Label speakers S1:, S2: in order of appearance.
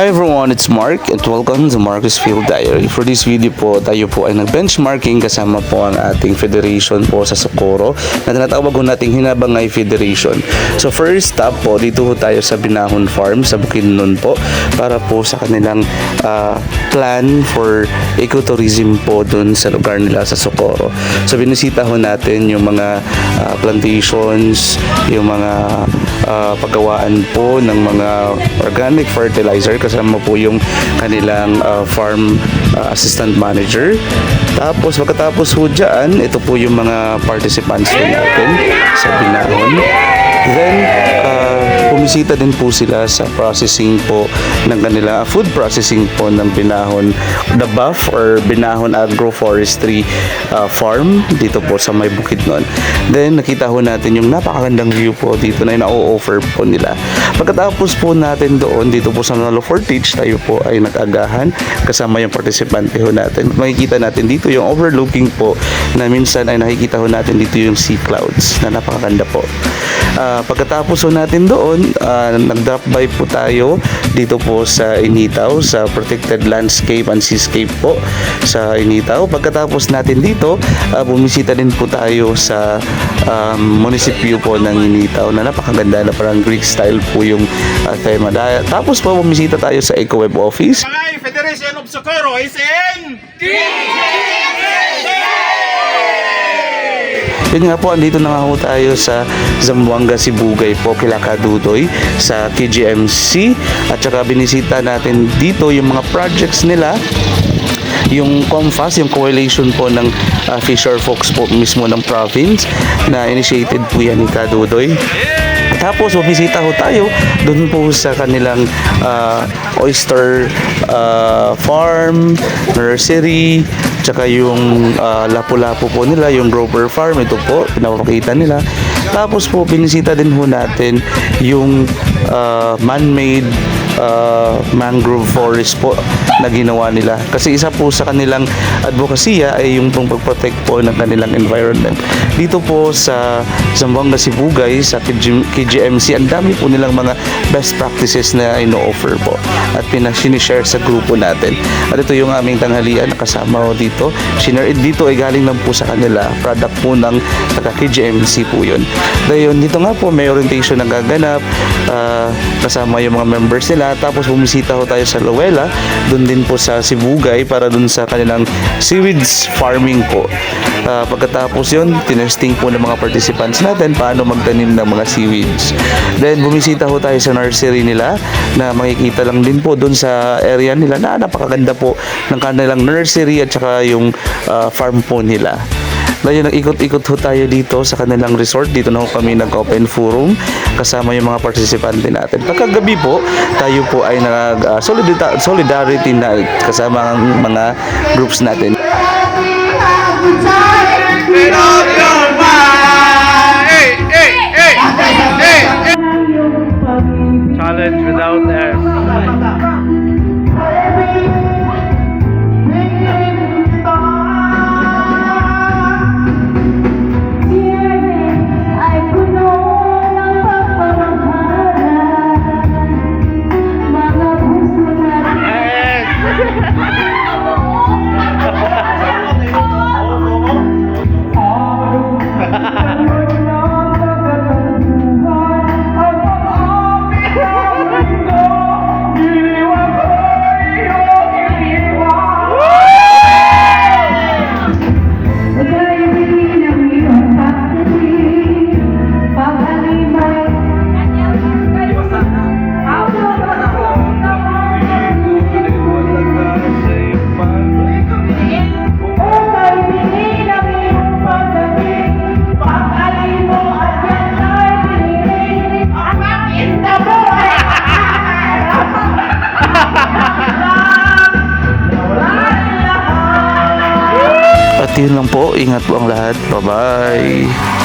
S1: Hi everyone, it's Mark and welcome to Marcus Field Diary. For this video po, tayo po ay nag-benchmarking kasama po ang ating federation po sa Socorro na tinatawag po nating Hinabangay Federation. So first stop po, dito po tayo sa Binahon Farm sa Bukidnon po para po sa kanilang plan for ecotourism po dun sa lugar nila sa Socorro. So binisita ho natin yung mga plantations, yung mga paggawaan po ng mga organic fertilizer kasama po yung kanilang farm assistant manager. Tapos pagkatapos ho dyan, ito po yung mga participants po natin sa Binahon. Then pumisita din po sila sa processing po ng kanila food processing po ng Binahon, the Buff or Binahon Agroforestry farm dito po sa may Bukidnon. Then nakita ho natin yung napakagandang view po dito na ina-offer po nila. Pagkatapos po natin doon dito po sa Nolo Fortich, tayo po ay nag-agahan kasama yung participante ho natin. Makikita natin dito yung overlooking po na minsan ay nakikita ho natin dito yung sea clouds na napakaganda po. Pagkatapos ho natin doon, nag-drop by po tayo dito po sa Initaw, sa Protected Landscape and Seascape po sa Initaw. Pagkatapos natin dito, bumisita din po tayo sa munisipyo po ng Initaw na napakaganda na parang Greek style po yung tema. Tapos po bumisita tayo sa EcoWeb office.
S2: Federation of Socorro is in
S1: Yun nga po, andito na nga po tayo sa Zamboanga, Sibugay po, kila Kadudoy sa KGMC at saka binisita natin dito yung mga projects nila, yung COMFAS, yung coalition po ng fisher folks po mismo ng province na initiated po yan ni Kadudoy. Tapos bumisita ho tayo doon po sa kanilang oyster farm, nursery, tsaka yung lapu-lapu po nila, yung Grover Farm, ito po, pinapakita nila. Tapos po, binisita din ho natin yung man-made mangrove forest po na ginawa nila. Kasi isa po sa kanilang advokasya ay yung pong pag-protect po ng kanilang environment. Dito po sa Zamboanga, Sibugay, sa KGMC, ang dami po nilang mga best practices na ino-offer po at sinishare sa grupo natin. At ito yung aming tanghalian na kasama ko dito. Sinare dito ay galing lang po sa kanila. Product po ng KGMC po yun. Dahil dito nga po may orientation na gaganap kasama yung mga members nila. Tapos bumisita ho tayo sa Luela, doon din po sa Sibugay para doon sa kanilang seaweeds farming po. Pagkatapos yun, tinesting po ng mga participants natin paano magtanim ng mga seaweeds. Then bumisita ho tayo sa nursery nila na makikita lang din po doon sa area nila na napakaganda po ng kanilang nursery at saka yung farm po nila. Dahil nag-ikot-ikot ho tayo dito sa kanilang resort. Dito na ho kami nag-open forum kasama yung mga participante natin. Pagkagabi po, tayo po ay solidarity night kasama ang mga groups natin.
S2: challenge without air.
S1: At yun lang po, ingat po ang lahat. Bye-bye.